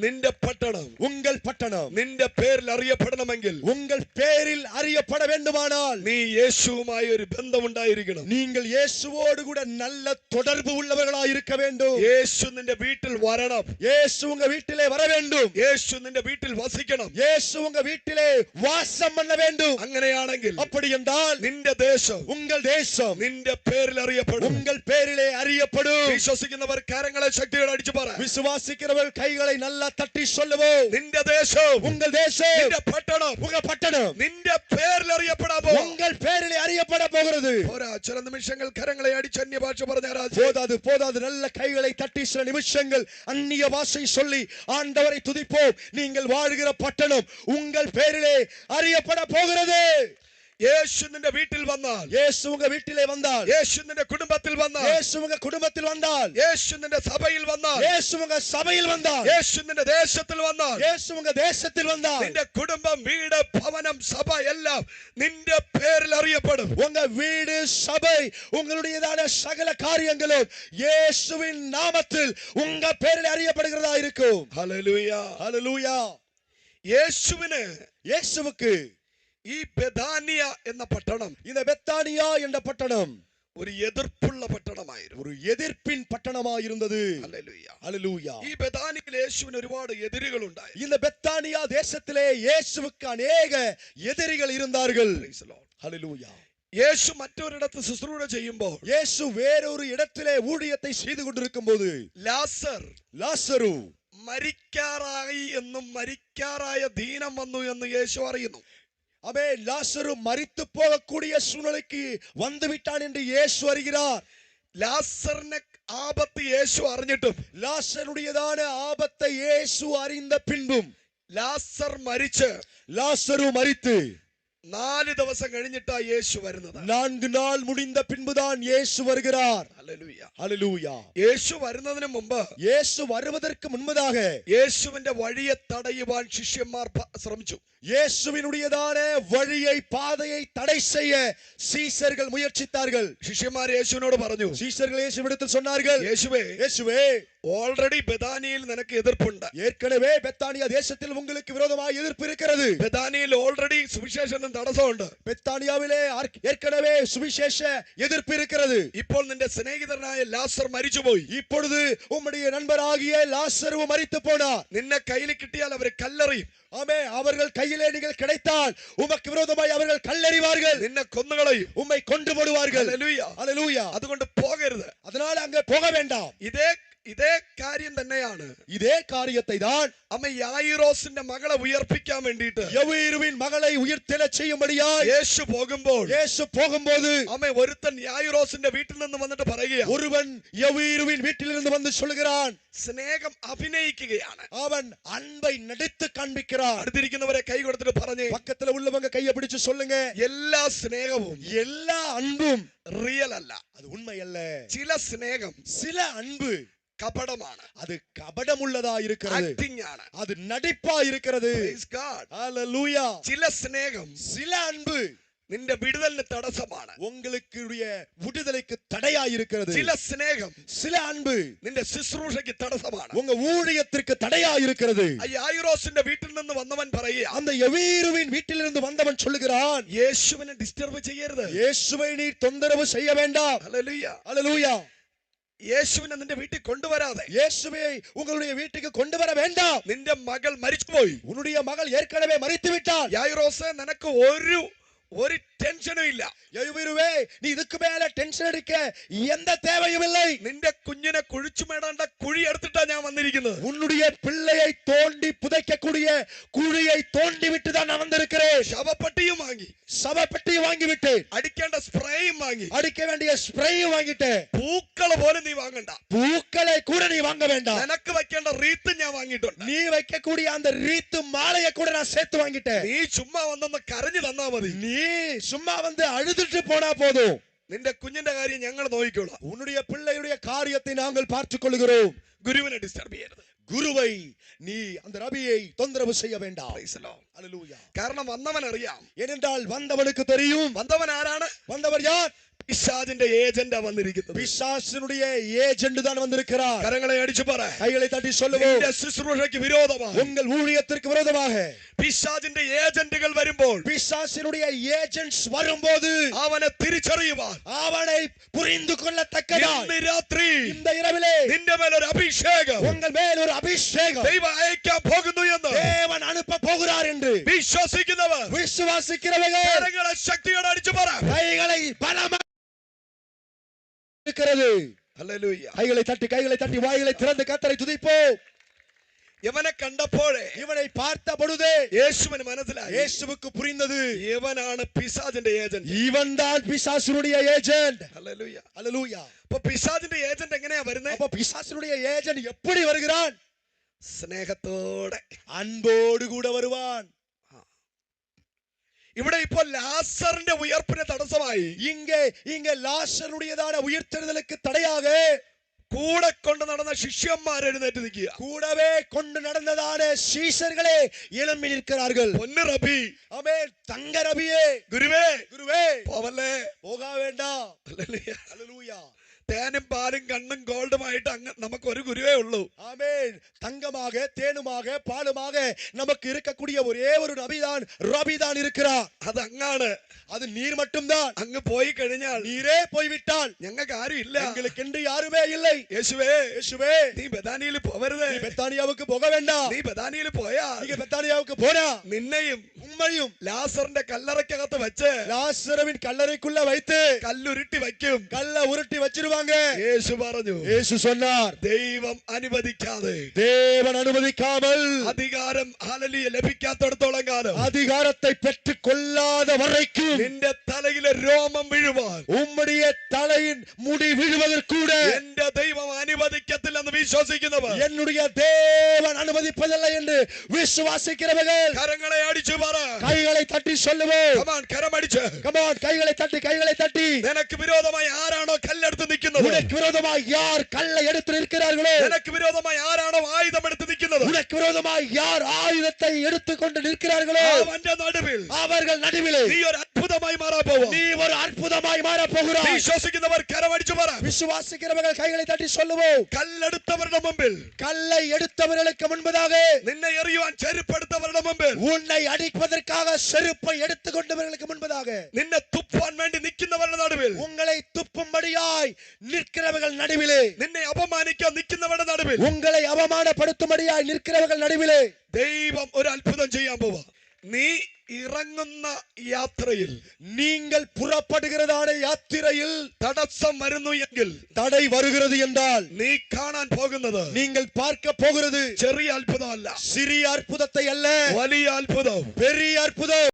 നിന്റെ പട്ടണം உங்கள் பட்டணம் നിന്റെ പേരിൽ അറിയപ്പെടണമെങ്കിൽ உங்கள் பேரில் அறியப்பட வேண்டுமானால் നീ യേശുവുമായി ഒരു ബന്ധമുണ്ടായിരിക്കണം. நீங்கள் இயேசுவோடு கூட நல்ல தொடர்பு உள்ளவர்களாய் இருக்க வேண்டும். യേശു നിന്റെ വീട്ടിൽ വരണം. இயேசு உங்க வீட்டிலே வர வேண்டும். യേശു നിന്റെ വീട്ടിൽ വസിക്കണം. இயேசு உங்க வீட்டிலே வாசம் பண்ண வேண்டும். അങ്ങനെയാണെങ്കിൽ அப்படி என்றால் നിന്റെ ദേശം உங்கள் தேசம் നിന്റെ പേരിൽ അറിയപ്പെടും. உங்கள் பேரிலே அறியப்படும். വിശ്വസിക്കുന്നവർ കരങ്ങളെ ശക്തിയോടെ അടിച്ചു പറ. விசுவாசிக்கிறவர்கள் கைகளை நல்லா தட்டி சொல்லுவோம். നിന്റെ ദേശം உங்கள் தேசம் നിന്റെ പട്ടണം உங்க பட்டணம் നിന്റെ പേരിൽ അറിയപ്പെടാൻ പോകും. உங்கள் பேரிலே அறியப்பட போகிறது. പോരാ, ചില നിമിഷങ്ങൾ കരങ്ങളെ അടിച്ച് അന്യഭാഷ പറഞ്ഞ போதாது போதாது, நல்ல கைகளை தட்டி சில நிமிஷங்கள் அந்நிய பாஷை சொல்லி ஆண்டவரை துதிப்போம். நீங்கள் வாழ்கிற பட்டணம் உங்கள் பேரிலே அறியப்பட போகிறது. യേശു നിന്റെ വീട്ടിൽ വന്നാൽ, യേശു உங்க வீட்டிலே வந்தால், യേശു നിന്റെ കുടുംബത്തിൽ വന്നാൽ, യേശു உங்க குடும்பத்தில் வந்தால், യേശു നിന്റെ സഭയിൽ വന്നാൽ, യേശു உங்க சபையில் வந்தால், യേശു നിന്റെ ദേശത്തിൽ വന്നാൽ, യേശു உங்க தேசத்தில் வந்தால், നിന്റെ കുടുംബം, വീട്, ഭവനം, സഭ എല്ലാം നിന്റെ പേരിൽ അറിയപ്പെടും. உங்க வீடு, சபை, உங்களுடையதான சகல காரியங்களும் இயேசுவின் நாமத்தில் உங்க பேரில் அறியப்படுகிறதா இருக்கும். ഹല്ലേലൂയ, ஹல்லேலூயா. യേശുവിന്, இயேசுவுக்கு ഈ ബെഥാനിയ എന്ന പട്ടണം, இந்த பெத்தானியா என்ற பட்டணம் ഒരു എതിർപ്പുള്ള പട്ടണമായിരുന്നു. ஒரு எதிர்ப்பின் பட்டணமாய் இருந்தது. ഹല്ലേലൂയ. ஹல்லேலூயா. ഈ ബെഥാനിയയിൽ യേശുവിന് ഒരുപാട് എതിരുകൾ ഉണ്ടായി. இந்த பெத்தானியா தேசத்திலே இயேசுவுக்கு அநேக எதிரிகள் இருந்தார்கள். ஹல்லேலூயா. യേശു മറ്റൊരിടത്ത് ശുശ്രൂഷ ചെയ്യുമ്പോൾ, இயேசு வேறொரு இடத்திலே ஊழியத்தை செய்து கொண்டிருக்கும்போது ലാസറു മരിക്കാറായി എന്നും മരിക്കാറായ ദീനം വന്നു എന്ന് യേശു അറിയുന്നു. அவே லாசரு மரித்து போகக்கூடிய சூழ்நிலைக்கு வந்து விட்டான் என்று இயேசு அறிகிறார். ലാസറിനെ ആപത്ത് യേശു അറിഞ്ഞിട്ടും, லாசருடையதான ஆபத்தை இயேசு அறிந்த பின்பும், ലാസറു മരിച്ച് 4 ദിവസം കഴിഞ്ഞിട്ടാ യേശു വരുന്നത്. 4 நாள் முடிந்த பின்புதான் இயேசு வருகிறார். ഹല്ലേലൂയ. ஹல்லேலூயா. യേശു വരുന്നതിന് മുമ്പ്, இயேசு வருவதற்கு முன்பதாக യേശുവിന്റെ വഴിയെ തടയുവാൻ ശിഷ്യന്മാർ ശ്രമിച്ചു. இயேசுவினுடையதான வழியை, பாதையை தடை செய்ய சீஷர்கள் முயற்சித்தார்கள். ശിഷ്യന്മാർ യേശുവിനോട് പറഞ്ഞു, சீஷர்கள் இயேசுவிடத்தில் சொன்னார்கள், இயேசுவே ഓൾറെഡി ബെഥാനിയയിൽ നിനക്ക് എതിർപ്പുണ്ട്. ஏற்கனவே பெத்தானியா தேசத்தில் உங்களுக்கு விரோதமாக எதிர்ப்பு இருக்கிறது. ബെഥാനിയയിൽ ഓൾറെഡി സുവിശേഷത്തിന് തടസ്സമുണ്ട്. பெத்தானியாவிலே ஏற்கனவே சுவிசேஷ எதிர்ப்பு இருக்கிறது. ഇപ്പോൾ നിന്റെ സ്നേഹിതനായ ലാസർ മരിച്ചുപോയി. இப்பொழுது உம்முடைய நண்பராகிய லாசரு மரித்து போனார். നിന്നെ കയ്യിൽ കിട്ടിയാൽ അവർ കല്ലെറിയും. ஆமே, அவர்கள் கையிலே நீங்கள் கிடைத்தால் உமக்கு விரோதமாய் அவர்கள் கல்லெறிவார்கள். നിന്നെ കൊന്നുകളയും. உம்மை கொன்று போடுவார்கள். ഹല്ലേലൂയ. ஹல்லேலூயா. അതുകൊണ്ട് പോകരുത്. அதனால அங்க போக வேண்டாம். ഇതേ കാര്യം തന്നെയാണ്. இதே காரியத்தை தான் അമ്മ യായിറോസിന്റെ മകളെ ഉയർപ്പിക്കാൻ വേണ്ടിയിട്ട് யவீருவின் மகளை உயிர்த்தெழச் செய்யும்படியாய் യേശു പോകുம்போது അമ്മ ഒരുത്തൻ യായിറോസിന്റെ വീട്ടിൽ നിന്ന് വന്നിട്ട് പറയുക, ஒருவன் யவீருவின் வீட்டிலிருந்து வந்து சொல்லுகிறான், സ്നേഹം അഭിനയിക്കുകയാണ്. அவன் அன்பை நடித்து காண்பிக்கிறான். അടുത്തിരിക്കുന്നവരെ കൈ കൊടുത്തിട്ട് പറഞ്ഞേ, பக்கத்துல உள்ளவங்க கையை பிடிச்சு சொல்லுங்க, എല്ലാ സ്നേഹവും, எல்லா அன்பும் റിയൽ അല്ല. அது உண்மை அல்ல. ചില സ്നേഹം, சில அன்பு കപടമാണ്. அது கபடமுள்ளதா இருக்கிறது. ആക്ടിംഗ് ആണ്. அது നടിപ്പാ இருக்கிறது. Praise God. ஹல்லேலூயா. ചില സ്നേഹം, சில அன்பு നിന്റെ വിടുതലിന് തടസ്സമാണ്. உங்களுடைய விடுதலைக்கு தடையா இருக்கிறது. ചില സ്നേഹം, சில அன்பு നിന്റെ ശുശ്രൂഷയ്ക്ക് തടസ്സമാണ്. உங்க ஊழியத்திற்கு தடையா இருக்கிறது. യായിറോസിന്റെ വീട്ടിൽ നിന്ന് വന്നവൻ പറയുക, அந்த யவீருவின் வீட்டிலிருந்து வந்தவன் சொல்லுகிறான், യേശുവിനെ ഡിസ്റ്റർബ് ചെയ്യരുത്. இயேசுவை நீ தொந்தரவு செய்ய வேண்டாம். ഹല്ലേലൂയ. ஹல்லேலூயா. യേശുവിനെ നിന്റെ വീട്ടിൽ കൊണ്ടുവരാതെ, இயேசுவை உங்களுடைய வீட்டுக்கு கொண்டு வர வேண்டாம். നിന്റെ മകൾ മരിച്ചുപോയി. உன்னுடைய மகள் ஏற்கனவே மரித்து விட்டாள். യായിറോസേ, നിനക്ക് ഒരു ടെൻഷനും ഇല്ല. യവീരുവേ, നീ இதுக்கு மேல டென்ஷன் எடுக்க எந்த தேவையும் இல்லை. നിന്റെ കുഞ്ഞിനെ കുഴിച്ചു മേടേണ്ട കുഴി എടുത്തിട്ടാ ഞാൻ വന്നിരിക്കുന്നത്. உன்னுடைய பிள்ளையை தோண்டி புதைக்கக்கூடிய குழியை தோண்டி விட்டு தான் நான் வந்திருக்கிறேன். ശവപ്പെട്ടിയും വാങ്ങി, சவப்பெட்டியும் வாங்கி விட்டேன். അടിക്കേണ്ട സ്പ്രേയും വാങ്ങി, அடிக்க வேண்டிய ஸ்ப்ரேயும் வாங்கிட்டேன். പൂക്കള് പോലും നീ വാങ്ങണ്ട. பூக்களை கூட நீ வாங்க வேண்டாம். നിനക്ക് വെക്കേണ്ട റീത്ത് ഞാൻ വാങ്ങിയിട്ടുണ്ട്. நீ வைக்கக்கூடிய அந்த ரீத்து மாலையை கூட நான் சேர்த்து வாங்கிட்டேன். നീ ചുമ്മാ വന്നൊന്ന് കരഞ്ഞു തന്നാ മതി. நீ சும்மா வந்து அழுதுட்டு போனா போதும். നിന്റെ കുഞ്ഞിന്റെ കാര്യം ഞങ്ങൾ നോക്കിക്കോളാം. உன்னுடைய பிள்ளையுடைய காரியத்தை நாங்கள் பார்த்துக் கொள்கிறோம். ഗുരുവിനെ ഡിസ്റ്റർബ് ചെയ്യരുത്. குருவை நீ அந்த ரபியை தொந்தரவு செய்ய வேண்டாம். കാരണം വന്നവൻ അറിയാം. ஏனென்றால் வந்தவனுக்கு தெரியும். വന്നവൻ ആരാണ്? வந்தவர் யார்? പിശാചിന്റെ ഏജന്റാ വന്നിരിക്കുന്നത്. பிசாசினுடைய ஏஜென்ட் தான் வந்திருக்கிறார். കരങ്ങളെ അടിച്ചു പറ. கைகளை தட்டி சொல்லுவோம். നിന്റെ ശുശ്രൂഷയ്ക്ക് വിരോധമായി உங்கள் ஊழியத்திற்கு விரோதமாக പിശാചിന്റെ ഏജന്റുകൾ വരുമ്പോൾ பிசாசினுடைய ஏஜென்ட்ஸ் வரும்போது അവനെ തിരിച്ചറിയുവാൻ அவனை புரிந்து கொள்ளத்தக்கதாய் ഇന്ന് രാത്രി இந்த இரவிலே നിന്റെ മേൽ ഒരു അഭിഷേകം உங்கள் மேல் ஒரு அபிஷேகம் ദൈവം അയക്കാൻ പോകുന്നു എന്ന് தேவன் அனுப்ப போகிறார் என்று വിശ്വസിക്കുന്നവർ விசுவாசிக்கிறவர்கள் കരങ്ങളെ ശക്തിയോടെ അടിച്ചു പറ. கைகளை பலமாக இருக்கிறது. ഹല്ലേലൂയ. கைகளை தட்டி வாய்களை திறந்து கர்த்தரை துதிப்போம். ഇവനെ കണ്ടപ്പോഴേ இவனை பார்த்த பொழுதே യേശുവിന് മനസ്സിലായി இயேசுவுக்கு புரிந்தது ഇവനാണ് പിശാചിന്റെ ഏജന്റ്. இவன் தான் பிசாசினுடைய ஏஜென்ட். ഹല്ലേലൂയ. அல்லேலூயா. അപ്പൊ പിശാചിന്റെ ഏജന്റ് എങ്ങനെയാ വരുന്നത്? அப்ப பிசாசினுடைய ஏஜென்ட் எப்படி வருகிறான்? സ്നേഹത്തോടെ அன்போடு கூட வருவான். ഇവിടെ ഇപ്പോൾ ലാസറിന്റെ ഉയർപ്പിന് തടസ്സമായി இங்கே லாசருடையதான உயிர்த்தெழுதலுக்கு தடையாக കൂടെ കൊണ്ട് നടന്ന ശിഷ്യന്മാർ എഴുന്നേറ്റ് നിൽക്കുക. கூடவே கொண்டு நடந்ததான சீஷர்களே எழும்பி நிற்கிறார்கள். പൊന്നു റബി, ஆமென். தங்க ரபியே, ഗുരുവേ குருவே പോവല്ലേ. போக வேண்டாம். ഹല്ലേലൂയ. அல்லேலூயா. തേനും പാലും കണ്ണും ഗോൾഡുമായിട്ട് അങ്ങ് നമുക്ക് ഒരു ഗുരുവേ ഉള്ളൂ. ஆமென். தங்கமாக தேனுமாக பாலுமாக நமக்கு இருக்கக்கூடிய ஒரே ஒரு ரபிதான் இருக்கிறார். അത് അങ്ങാണ്. அது நீர் மட்டும்தான். അങ്ങ് പോയി കഴിഞ്ഞാൽ நீரே போய்விட்டால் ഞങ്ങൾക്ക് ആരും ഇല്ല. எங்களுக்கென்று யாருமே இல்லை. യേശുവേ, இயேசுவே, നീ ബഥാനിയിൽ പോവരുത്. நீ பெத்தானியாவுக்கு போக வேண்டாம். നീ ബഥാനിയിൽ പോയാ நீங்க பெத்தானியாவுக்கு போனா നിന്നെയും உம்மையும் ലാസറിന്റെ കല്ലറയ്ക്കകത്ത് വെച്ച് லாசருவின் கல்லறைக்குள்ள வைத்து കല്ലുരുട്ടി വയ്ക്കും. கல்ல உருட்டி வச்சிருவாங்க. യേശു പറഞ്ഞു. இயேசு சொன்னார், ദൈവം അനുവദിക്കാതെ தேவன் அனுமதிக்காமல் അധികാരം ഹല്ലേലൂയ ലഭിക്കാത്തിടത്തോളം കാലം அதிகாரத்தை பெற்றுக் கொள்ளாத வரைக்கும் നിന്റെ തലയിലെ രോമം വീഴുവാൻ உம்முடைய தலையின் முடி விழுவதற்கூட എന്റെ ദൈവം അനുവദിക്കത്തില്ലെന്ന് വിശ്വസിക്കുന്നവർ என்னுடைய தேவன் அனுமதிப்பதில்லை என்று விசுவாசிக்கிறவர்கள் കരങ്ങളെ അടിച്ചു പറ. கைகளை தட்டி சொல்லுவோம். കമാൻ കരമടിച്ച്. கமான், கைகளை தட்டி നിനക്ക് വിരോധമായി ആരാണോ കല്ലെടുത്ത് നിൽക്കുന്നത്? உனக்கு விரோதமாய் யார் கல்லை எடுத்து நிற்கிறார்களோ, നിനക്ക് വിരോധമായി ആരാണോ ആയുധം എടുത്ത് നിൽക്കുന്നത്? உனக்கு விரோதமாய் யார் ஆயுதத்தை எடுத்துக்கொண்டு நிற்கிறார்களோ, അവന്റെ നടുവിൽ அவர்கள் நடுவிலே നീ ഒരു അത്ഭുതമായി മാറാൻ പോവാ. நீ ஒரு அற்புதமாய் மாற போகிறாய். വിശ്വസിക്കുന്നവർ കരമടിച്ചു പറ. விசுவாசிக்கிறவர்கள் கைகளை தட்டி சொல்லுவோம். കല്ലെടുത്തവരുടെ മുമ്പിൽ, கல்லை எடுத்தவர்களுக்கு முன்பதாக, നിന്നെ എറിയുവാൻ ചെരുപ്പെടുത്തവരുടെ മുമ്പിൽ, உன்னை அடிப்பதற்காக செருப்பை எடுத்துக்கொண்டவர்களுக்கு முன்பதாக, നിന്നെ തുപ്പാൻ വേണ്ടി നിൽക്കുന്നവരുടെ നടുവിൽ, உங்களை துப்பும்படியாய் நிற்கிறவர்கள் நடுவிலே, നിന്നെ അപമാനിക്കാൻ നിൽക്കുന്നവരുടെ നടുവിൽ உங்களை அவமானப்படுத்தும்படியாய் நிற்கிறவர்கள் நடுவிலே ദൈവം ഒരു അത്ഭുതം ചെയ്യാൻ പോവാ. നീ ഇറങ്ങുന്ന യാത്രയിൽ, நீங்கள் புறப்படுகிறதான யாத்திரையில் തടസ്സം വരുന്നു എങ്കിൽ, தடை வருகிறது என்றால், നീ കാണാൻ പോകുന്നത് நீங்கள் பார்க்க போகிறது ചെറിയ അത്ഭുതമല്ല, சிறிய அற்புதத்தை அல்ல, വലിയ അത്ഭുതം. பெரிய அற்புதம்.